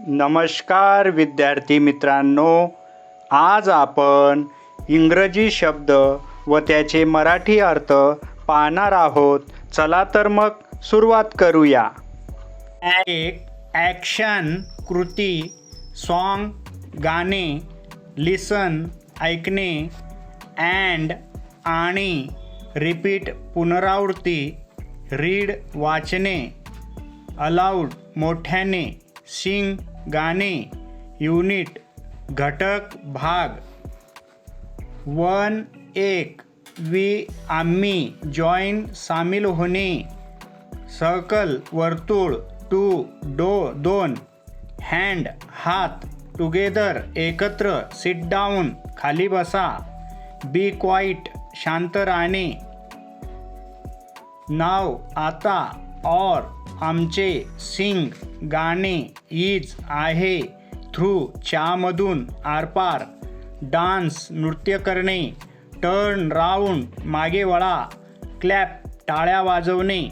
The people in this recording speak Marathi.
नमस्कार विद्यार्थी मित्रांनो, आज आपण इंग्रजी शब्द व त्याचे मराठी अर्थ पाहणार आहोत. चला तर मग सुरुवात करूया. एक ॲक्शन कृती, सॉन्ग गाणे, लिसन ऐकणे, अँड आणि, रिपीट पुनरावृत्ती, रीड वाचणे, अलाउड मोठ्याने, सिंग गाणे, युनिट घटक भाग, वन एक, वी आम्ही, जॉईन सामील होणे, सर्कल वर्तुळ, टू दोन, हँड हात, टुगेदर एकत्र, सिट डाऊन खाली बसा, बी क्वाईट शांत राहणे, नाव आता, ऑर आमचे, सिंग गाणे, इज आहे, थ्रू च्यामधून, आरपार, डान्स नृत्य करणे, टर्न राऊंड मागे वळा, क्लॅप टाळ्या वाजवणे,